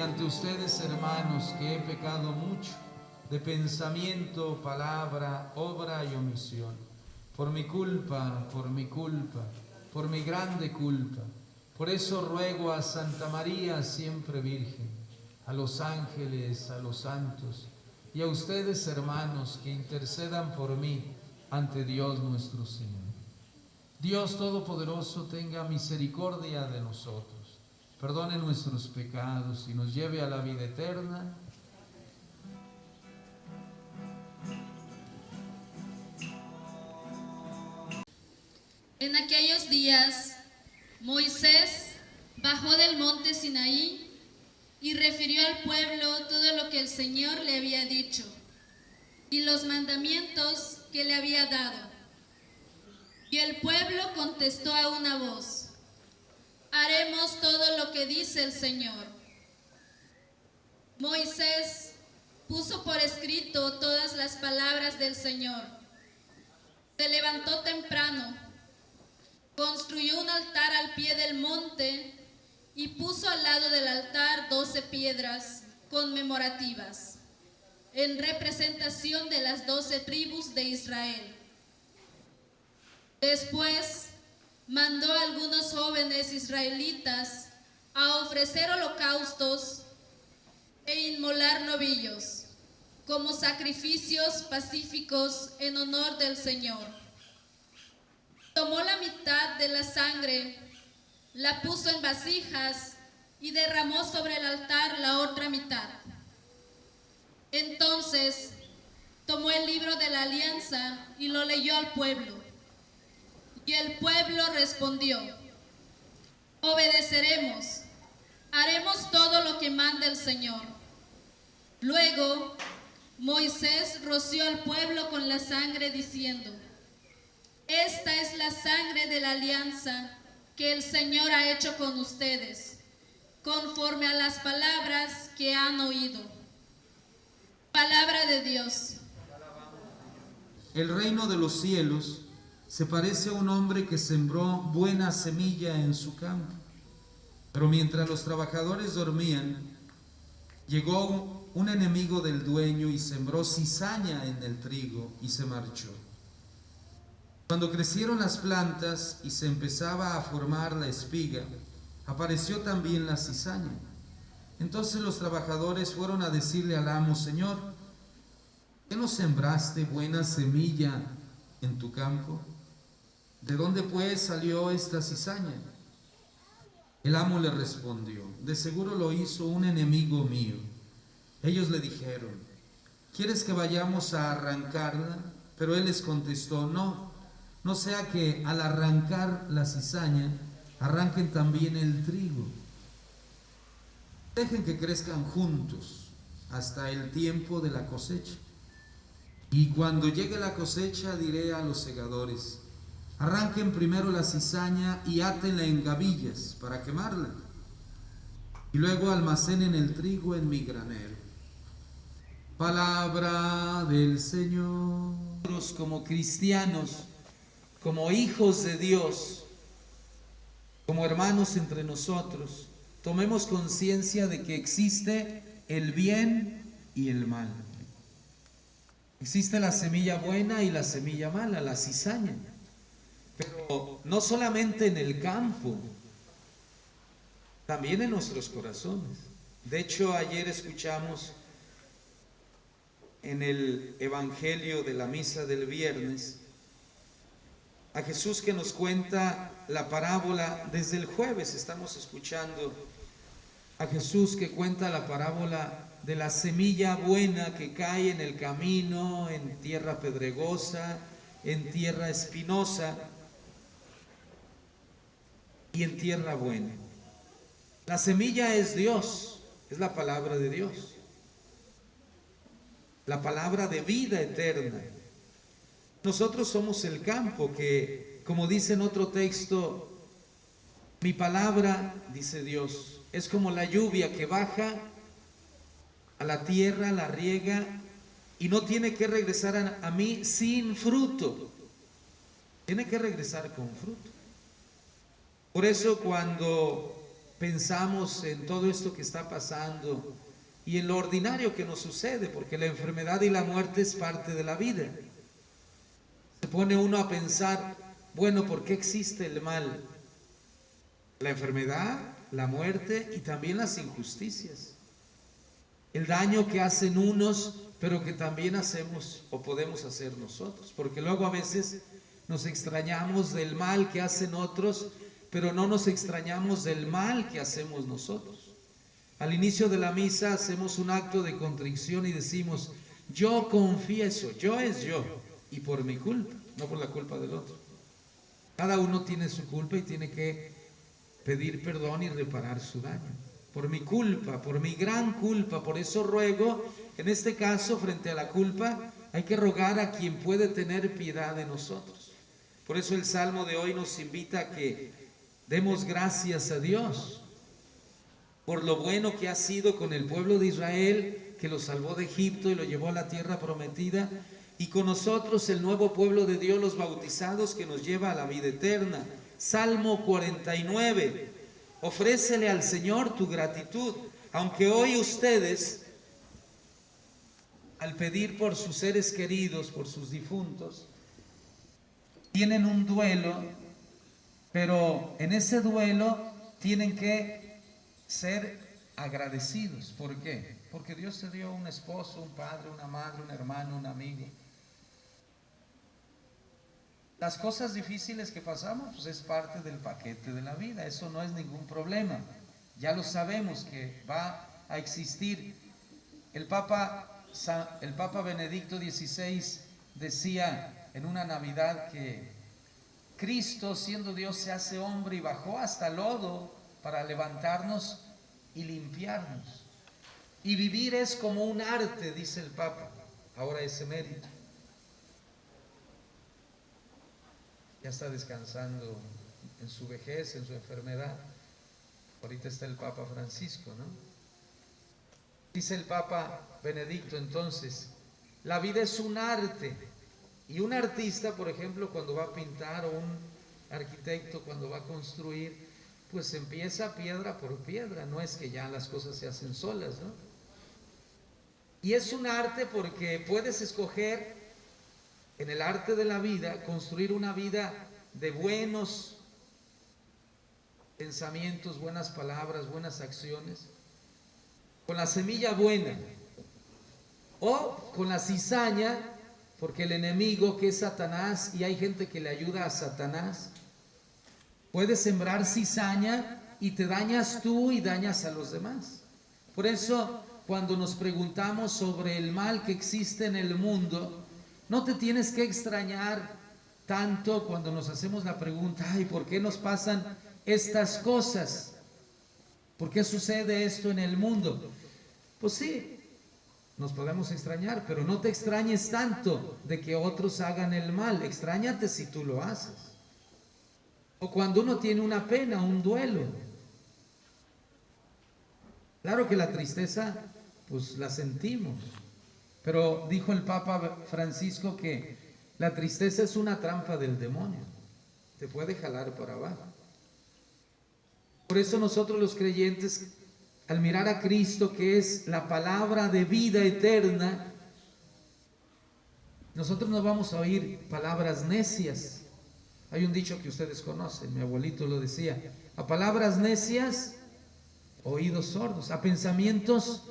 y ante ustedes, hermanos, que he pecado mucho de pensamiento, palabra, obra y omisión. Por mi culpa, por mi grande culpa. Por eso ruego a Santa María, siempre Virgen, a los ángeles, a los santos y a ustedes, hermanos, que intercedan por mí ante Dios nuestro Señor. Dios Todopoderoso tenga misericordia de nosotros, perdone nuestros pecados y nos lleve a la vida eterna. En aquellos días, Moisés bajó del monte Sinaí y refirió al pueblo todo lo que el Señor le había dicho y los mandamientos que le había dado. Y el pueblo contestó a una voz: haremos todo lo que dice el Señor. Moisés puso por escrito todas las palabras del Señor. Se levantó temprano, construyó un altar al pie del monte y puso al lado del altar 12 piedras conmemorativas, en representación de las 12 tribus de Israel. Después mandó a algunos jóvenes israelitas a ofrecer holocaustos e inmolar novillos como sacrificios pacíficos en honor del Señor. Tomó la mitad de la sangre, la puso en vasijas y derramó sobre el altar la otra mitad. Entonces tomó el libro de la alianza y lo leyó al pueblo. Y el pueblo respondió: obedeceremos, haremos todo lo que manda el Señor. Luego Moisés roció al pueblo con la sangre diciendo: esta es la sangre de la alianza que el Señor ha hecho con ustedes, conforme a las palabras que han oído. Palabra de Dios. El reino de los cielos se parece a un hombre que sembró buena semilla en su campo. Pero mientras los trabajadores dormían, llegó un enemigo del dueño y sembró cizaña en el trigo y se marchó. Cuando crecieron las plantas y se empezaba a formar la espiga, apareció también la cizaña. Entonces los trabajadores fueron a decirle al amo: Señor, ¿qué no sembraste buena semilla en tu campo? ¿De dónde pues salió esta cizaña? El amo le respondió: de seguro lo hizo un enemigo mío. Ellos le dijeron: ¿quieres que vayamos a arrancarla? Pero él les contestó: no sea que al arrancar la cizaña arranquen también el trigo. Dejen que crezcan juntos hasta el tiempo de la cosecha. Y cuando llegue la cosecha diré a los segadores: arranquen primero la cizaña y átenla en gavillas para quemarla, y luego almacenen el trigo en mi granero. Palabra del Señor. Nosotros, como cristianos, como hijos de Dios, como hermanos entre nosotros, tomemos conciencia de que existe el bien y el mal. Existe la semilla buena y la semilla mala, la cizaña. Pero no solamente en el campo, también en nuestros corazones. De hecho, ayer escuchamos en el Evangelio de la misa del viernes a Jesús que nos cuenta la parábola. Desde el jueves estamos escuchando a Jesús que cuenta la parábola de la semilla buena que cae en el camino, en tierra pedregosa, en tierra espinosa y en tierra buena. La semilla es Dios, es la palabra de Dios, la palabra de vida eterna. Nosotros somos el campo que, como dice en otro texto, mi palabra, dice Dios, es como la lluvia que baja a la tierra, la riega y no tiene que regresar a mí sin fruto. Tiene que regresar con fruto. Por eso cuando pensamos en todo esto que está pasando y en lo ordinario que nos sucede, porque la enfermedad y la muerte es parte de la vida. Se pone uno a pensar, bueno, ¿por qué existe el mal? La enfermedad, la muerte y también las injusticias. El daño que hacen unos, pero que también hacemos o podemos hacer nosotros. Porque luego a veces nos extrañamos del mal que hacen otros, pero no nos extrañamos del mal que hacemos nosotros. Al inicio de la misa hacemos un acto de contrición y decimos, yo confieso, yo es yo, y por mi culpa, no por la culpa del otro. Cada uno tiene su culpa y tiene que pedir perdón y reparar su daño. Por mi culpa, por mi gran culpa, por eso ruego, en este caso, frente a la culpa, hay que rogar a quien puede tener piedad de nosotros. Por eso el Salmo de hoy nos invita a que demos gracias a Dios por lo bueno que ha sido con el pueblo de Israel, que lo salvó de Egipto y lo llevó a la tierra prometida, y con nosotros el nuevo pueblo de Dios, los bautizados, que nos lleva a la vida eterna. Salmo 49. Ofrécele al Señor tu gratitud, aunque hoy ustedes, al pedir por sus seres queridos, por sus difuntos, tienen un duelo, pero en ese duelo tienen que ser agradecidos. ¿Por qué? Porque Dios te dio un esposo, un padre, una madre, un hermano, un amigo. Las cosas difíciles que pasamos, pues es parte del paquete de la vida, eso no es ningún problema. Ya lo sabemos que va a existir. El Papa Benedicto XVI decía en una Navidad que Cristo, siendo Dios, se hace hombre y bajó hasta lodo para levantarnos y limpiarnos. Y vivir es como un arte, dice el Papa, ahora es emérito. Ya está descansando en su vejez, en su enfermedad. Ahorita está el Papa Francisco, ¿no? Dice el Papa Benedicto entonces, la vida es un arte. Y un artista, por ejemplo, cuando va a pintar, o un arquitecto cuando va a construir, pues empieza piedra por piedra, no es que ya las cosas se hacen solas, ¿no? Y es un arte porque puedes escoger en el arte de la vida, construir una vida de buenos pensamientos, buenas palabras, buenas acciones, con la semilla buena, o con la cizaña, porque el enemigo, que es Satanás, y hay gente que le ayuda a Satanás, puede sembrar cizaña y te dañas tú y dañas a los demás. Por eso, cuando nos preguntamos sobre el mal que existe en el mundo, no te tienes que extrañar tanto cuando nos hacemos la pregunta, ay, ¿por qué nos pasan estas cosas? ¿Por qué sucede esto en el mundo? Pues sí, nos podemos extrañar, pero no te extrañes tanto de que otros hagan el mal, extrañate si tú lo haces. O cuando uno tiene una pena, un duelo. Claro que la tristeza, pues la sentimos. Pero dijo el Papa Francisco que la tristeza es una trampa del demonio. Te puede jalar por abajo. Por eso nosotros los creyentes, al mirar a Cristo, que es la palabra de vida eterna, nosotros no vamos a oír palabras necias. Hay un dicho que ustedes conocen, mi abuelito lo decía, a palabras necias, oídos sordos, a pensamientos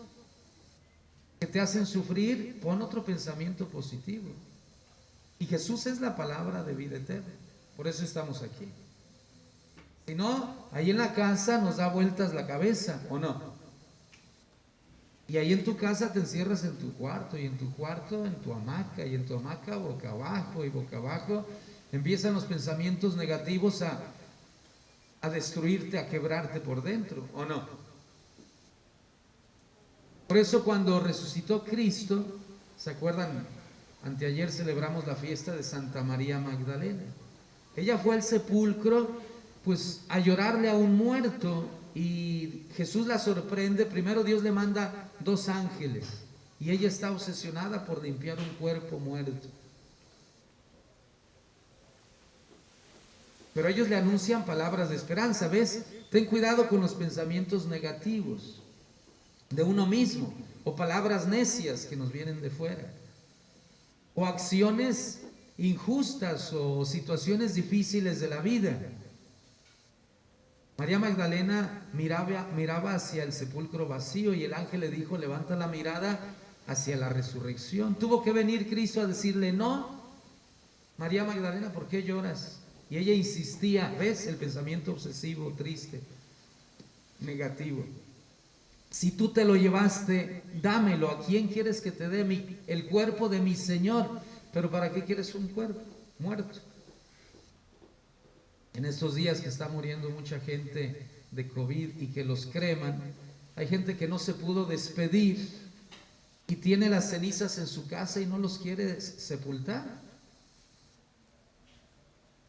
que te hacen sufrir, pon otro pensamiento positivo. Y Jesús es la palabra de vida eterna, por eso estamos aquí. Si no, ahí en la casa nos da vueltas la cabeza, ¿o no? Y ahí en tu casa te encierras en tu cuarto, y en tu cuarto en tu hamaca, y en tu hamaca boca abajo, y boca abajo empiezan los pensamientos negativos a destruirte, a quebrarte por dentro, ¿o no? Por eso cuando resucitó Cristo, ¿se acuerdan? Anteayer celebramos la fiesta de Santa María Magdalena. Ella fue al sepulcro, pues a llorarle a un muerto, y Jesús la sorprende. Primero Dios le manda 2 ángeles y ella está obsesionada por limpiar un cuerpo muerto. pero ellos le anuncian palabras de esperanza. ¿Ves? Ten cuidado con los pensamientos negativos de uno mismo, o palabras necias que nos vienen de fuera, o acciones injustas o situaciones difíciles de la vida. María Magdalena miraba hacia el sepulcro vacío y el ángel le dijo: levanta la mirada hacia la resurrección. Tuvo que venir Cristo a decirle: no, María Magdalena, ¿por qué lloras? Y ella insistía. ¿Ves? El pensamiento obsesivo, triste, negativo. Si tú te lo llevaste, dámelo. ¿A quién quieres que te dé? El cuerpo de mi Señor. ¿Pero para qué quieres un cuerpo muerto? En estos días que está muriendo mucha gente de COVID y que los creman, hay gente que no se pudo despedir y tiene las cenizas en su casa y no los quiere sepultar.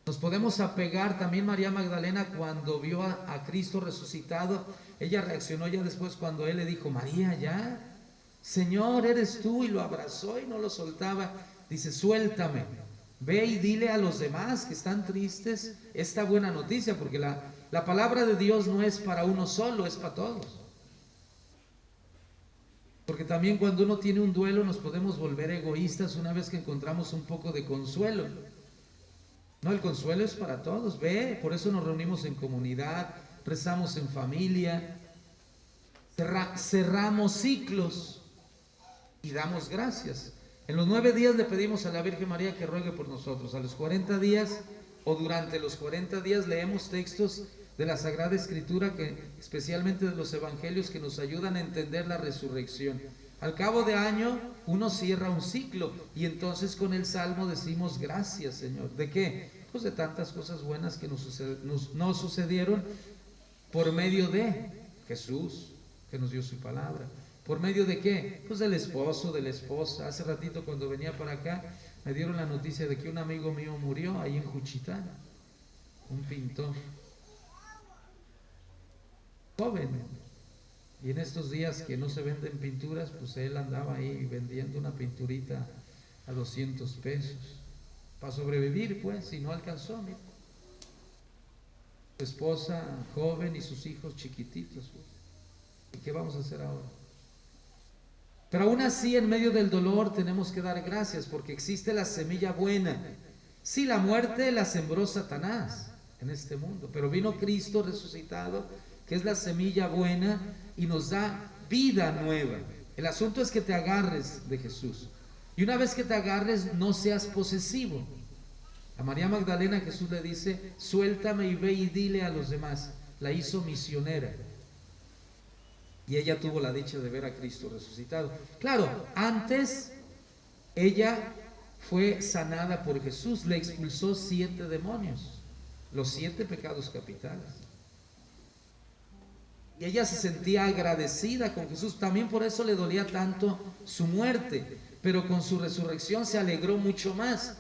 Nos podemos apegar. También María Magdalena, cuando vio a Cristo resucitado, ella reaccionó ya después cuando él le dijo: María, ya, Señor, eres tú, y lo abrazó y no lo soltaba. Dice: suéltame, ve y dile a los demás que están tristes esta buena noticia, porque la palabra de Dios no es para uno solo, es para todos. Porque también cuando uno tiene un duelo nos podemos volver egoístas una vez que encontramos un poco de consuelo. No, el consuelo es para todos. Ve, por eso nos reunimos en comunidad, rezamos en familia, cerramos ciclos y damos gracias. En los 9 días le pedimos a la Virgen María que ruegue por nosotros. A los 40 días o durante los 40 días leemos textos de la Sagrada Escritura, especialmente de los evangelios, que nos ayudan a entender la resurrección. Al cabo de año uno cierra un ciclo y entonces con el salmo decimos: gracias, Señor. ¿De qué? Pues de tantas cosas buenas que nos sucedieron por medio de Jesús, que nos dio su palabra. ¿Por medio de qué? Pues del esposo, de la esposa. Hace ratito cuando venía para acá me dieron la noticia de que un amigo mío murió ahí en Juchitán, un pintor joven, y en estos días que no se venden pinturas, pues él andaba ahí vendiendo una pinturita a 200 pesos para sobrevivir, pues, y no alcanzó. Mira, su esposa joven y sus hijos chiquititos, pues. ¿Y qué vamos a hacer ahora? Pero aún así, en medio del dolor tenemos que dar gracias, porque existe la semilla buena. Sí, la muerte la sembró Satanás en este mundo, pero vino Cristo resucitado, que es la semilla buena, y nos da vida nueva. El asunto es que te agarres de Jesús, y una vez que te agarres, no seas posesivo. A María Magdalena Jesús le dice: suéltame y ve y dile a los demás. La hizo misionera, y ella tuvo la dicha de ver a Cristo resucitado. Claro, antes ella fue sanada por Jesús, le expulsó 7 demonios, los 7 pecados capitales. Y ella se sentía agradecida con Jesús. También por eso le dolía tanto su muerte, pero con su resurrección se alegró mucho más.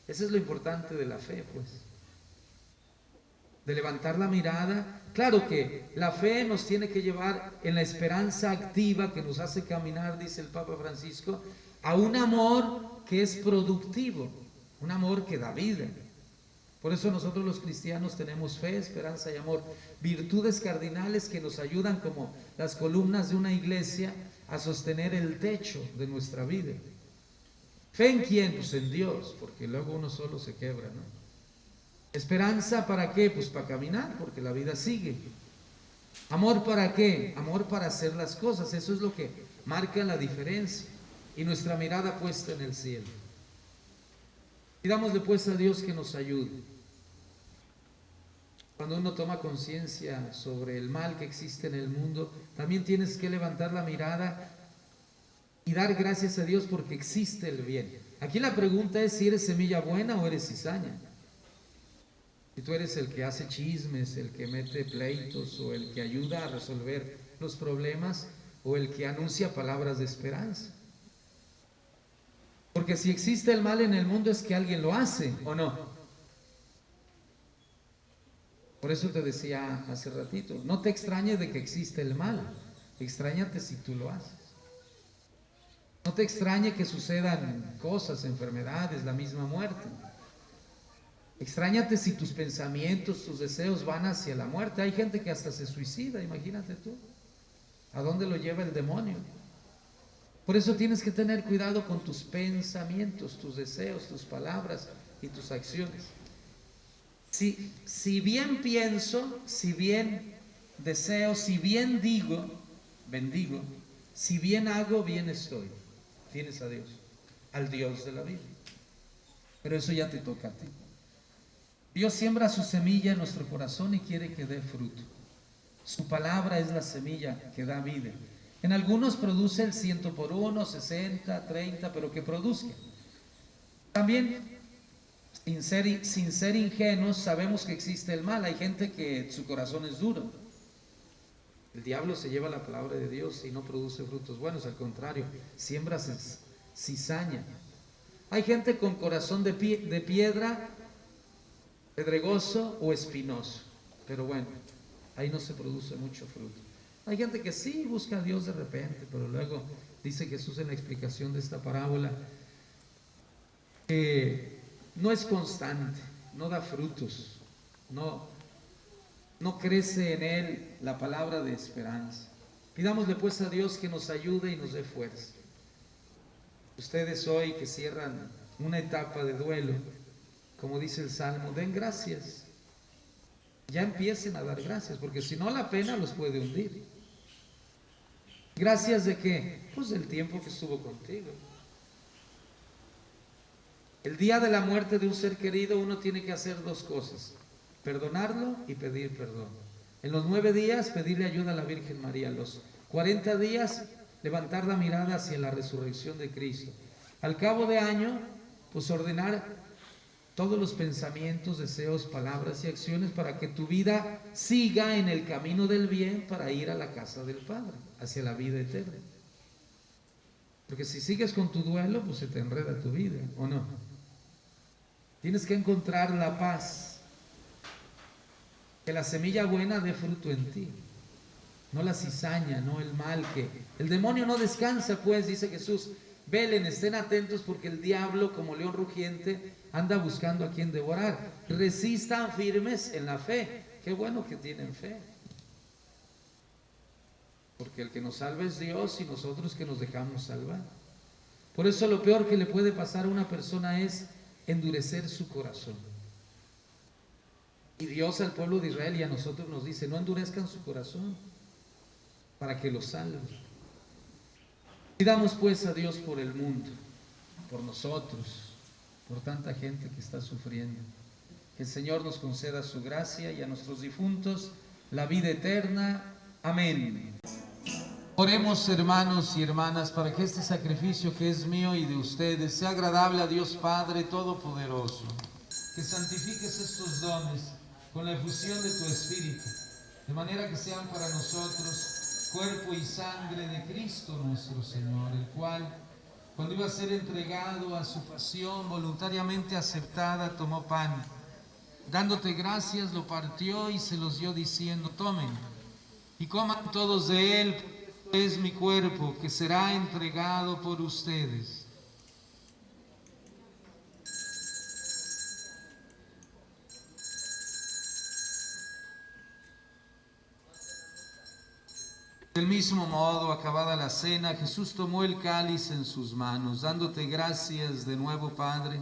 Eso es lo importante de la fe, pues. De levantar la mirada. Claro que la fe nos tiene que llevar en la esperanza activa que nos hace caminar, dice el Papa Francisco, a un amor que es productivo, un amor que da vida. Por eso nosotros los cristianos tenemos fe, esperanza y amor, virtudes cardinales que nos ayudan como las columnas de una iglesia a sostener el techo de nuestra vida. ¿Fe en quién? Pues en Dios, porque luego uno solo se quebra, ¿no? Esperanza, ¿para qué? Pues para caminar, porque la vida sigue. Amor, ¿para qué? Amor para hacer las cosas. Eso es lo que marca la diferencia. Y nuestra mirada puesta en el cielo. Pidámosle pues a Dios que nos ayude. Cuando uno toma conciencia sobre el mal que existe en el mundo, también tienes que levantar la mirada y dar gracias a Dios porque existe el bien. Aquí la pregunta es si eres semilla buena o eres cizaña. Si tú eres el que hace chismes, el que mete pleitos, o el que ayuda a resolver los problemas, o el que anuncia palabras de esperanza. Porque si existe el mal en el mundo es que alguien lo hace, ¿o no? Por eso te decía hace ratito, no te extrañes de que existe el mal, extrañate si tú lo haces. No te extrañe que sucedan cosas, enfermedades, la misma muerte. Extrañate si tus pensamientos, tus deseos van hacia la muerte. Hay gente que hasta se suicida, imagínate tú. ¿A dónde lo lleva el demonio? Por eso tienes que tener cuidado con tus pensamientos, tus deseos, tus palabras y tus acciones. Si bien pienso, si bien deseo, si bien digo, bendigo, si bien hago, bien estoy. Tienes a Dios, al Dios de la vida. Pero eso ya te toca a ti. Dios siembra su semilla en nuestro corazón y quiere que dé fruto. Su palabra es la semilla que da vida. En algunos produce el 100 por 1, 60, 30, pero que produzca. También, sin ser ingenuos, sabemos que existe el mal. Hay gente que su corazón es duro. El diablo se lleva la palabra de Dios y no produce frutos buenos, al contrario, siembra cizaña. Hay gente con corazón de piedra, pedregoso o espinoso, pero bueno, ahí no se produce mucho fruto. Hay gente que sí busca a Dios de repente, pero luego dice Jesús en la explicación de esta parábola que no es constante, no da frutos, no crece en él la palabra de esperanza. Pidámosle pues a Dios que nos ayude y nos dé fuerza. Ustedes hoy que cierran una etapa de duelo, como dice el Salmo, den gracias. Ya empiecen a dar gracias, porque si no la pena los puede hundir. ¿Gracias de qué? Pues del tiempo que estuvo contigo. El día de la muerte de un ser querido uno tiene que hacer dos cosas: perdonarlo y pedir perdón. En los 9 días pedirle ayuda a la Virgen María. Los 40 días levantar la mirada hacia la resurrección de Cristo. Al cabo de año, pues ordenar todos los pensamientos, deseos, palabras y acciones para que tu vida siga en el camino del bien para ir a la casa del Padre, hacia la vida eterna. Porque si sigues con tu duelo, pues se te enreda tu vida, ¿o no? Tienes que encontrar la paz, que la semilla buena dé fruto en ti, no la cizaña, no el mal, que el demonio no descansa, pues, dice Jesús. Velen, estén atentos, porque el diablo, como león rugiente, anda buscando a quien devorar. Resistan firmes en la fe. Qué bueno que tienen fe, porque el que nos salva es Dios y nosotros que nos dejamos salvar. Por eso lo peor que le puede pasar a una persona es endurecer su corazón. Y Dios al pueblo de Israel y a nosotros nos dice: no endurezcan su corazón, para que lo salve. Pidamos pues a Dios por el mundo, por nosotros, por tanta gente que está sufriendo. Que el Señor nos conceda su gracia, y a nuestros difuntos la vida eterna. Amén. Oremos, hermanos y hermanas, para que este sacrificio que es mío y de ustedes sea agradable a Dios Padre Todopoderoso. Que santifiques estos dones con la efusión de tu Espíritu, de manera que sean para nosotros cuerpo y sangre de Cristo nuestro Señor, el cual, cuando iba a ser entregado a su pasión voluntariamente aceptada, tomó pan, dándote gracias, lo partió y se los dio diciendo: tomen y coman todos de él, pues es mi cuerpo que será entregado por ustedes. Del mismo modo, acabada la cena, Jesús tomó el cáliz en sus manos, dándote gracias de nuevo, Padre,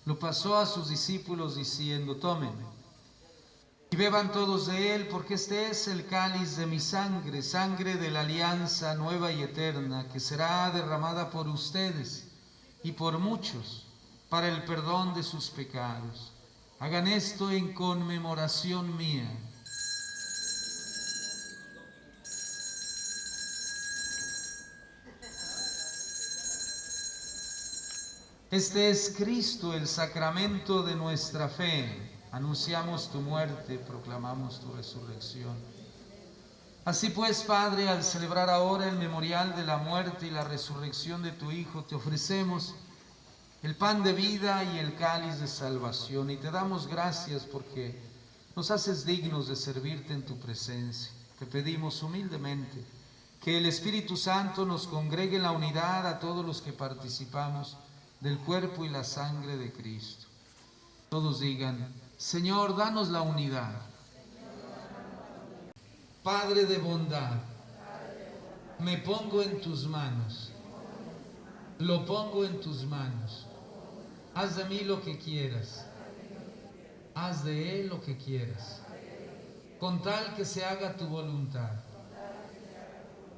lo pasó a sus discípulos diciendo: tomen y beban todos de él, porque este es el cáliz de mi sangre, sangre de la alianza nueva y eterna, que será derramada por ustedes y por muchos para el perdón de sus pecados. Hagan esto en conmemoración mía. Este es Cristo, el sacramento de nuestra fe. Anunciamos tu muerte, proclamamos tu resurrección. Así pues, Padre, al celebrar ahora el memorial de la muerte y la resurrección de tu Hijo, te ofrecemos el pan de vida y el cáliz de salvación, y te damos gracias porque nos haces dignos de servirte en tu presencia. Te pedimos humildemente que el Espíritu Santo nos congregue en la unidad a todos los que participamos del cuerpo y la sangre de Cristo. Todos digan: Señor, danos la unidad. Padre de bondad, me pongo en tus manos. Lo pongo en tus manos. Haz de mí lo que quieras. Haz de él lo que quieras. Con tal que se haga tu voluntad.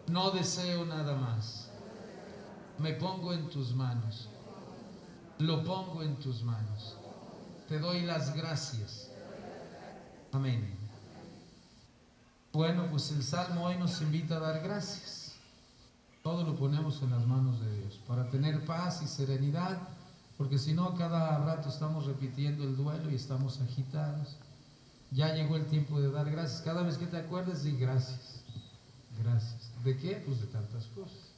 No deseo nada más. Me pongo en tus manos. Lo pongo en tus manos. Te doy las gracias. Amén. Bueno, pues el Salmo hoy nos invita a dar gracias. Todo lo ponemos en las manos de Dios para tener paz y serenidad, porque si no, cada rato estamos repitiendo el duelo y estamos agitados. Ya llegó el tiempo de dar gracias. Cada vez que te acuerdes, di gracias. Gracias. ¿De qué? Pues de tantas cosas.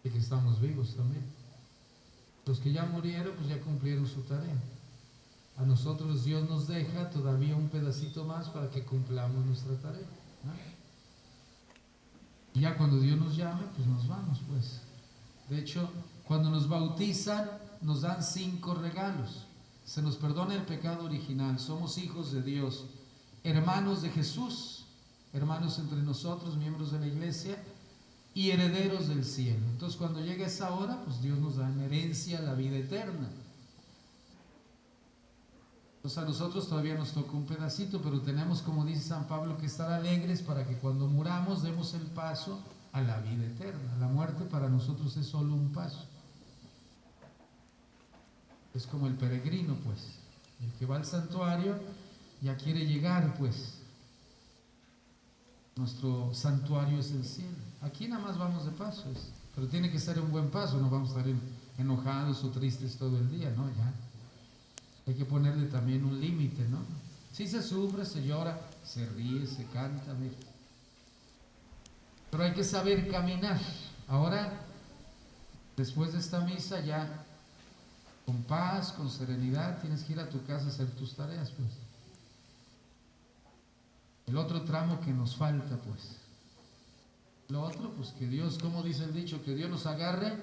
De que estamos vivos también. Los que ya murieron, pues ya cumplieron su tarea. A nosotros Dios nos deja todavía un pedacito más para que cumplamos nuestra tarea, ¿no? Y ya cuando Dios nos llame, pues nos vamos, pues. De hecho, cuando nos bautizan, nos dan 5 regalos. Se nos perdona el pecado original, somos hijos de Dios, hermanos de Jesús, hermanos entre nosotros, miembros de la iglesia, y herederos del cielo. Entonces, cuando llega esa hora, pues Dios nos da en herencia la vida eterna. Entonces a nosotros todavía nos toca un pedacito, pero tenemos, como dice San Pablo, que estar alegres para que cuando muramos demos el paso a la vida eterna. La muerte para nosotros es solo un paso. Es como el peregrino, pues. El que va al santuario ya quiere llegar, pues. Nuestro santuario es el cielo. Aquí nada más vamos de paso, pero tiene que ser un buen paso, no vamos a estar enojados o tristes todo el día, ¿no? Ya. Hay que ponerle también un límite, ¿no? Sí se sufre, se llora, se ríe, se canta, mira. Pero hay que saber caminar. Ahora, después de esta misa, ya con paz, con serenidad, tienes que ir a tu casa a hacer tus tareas, pues. El otro tramo que nos falta, pues. Lo otro, pues que Dios, como dice el dicho, que Dios nos agarre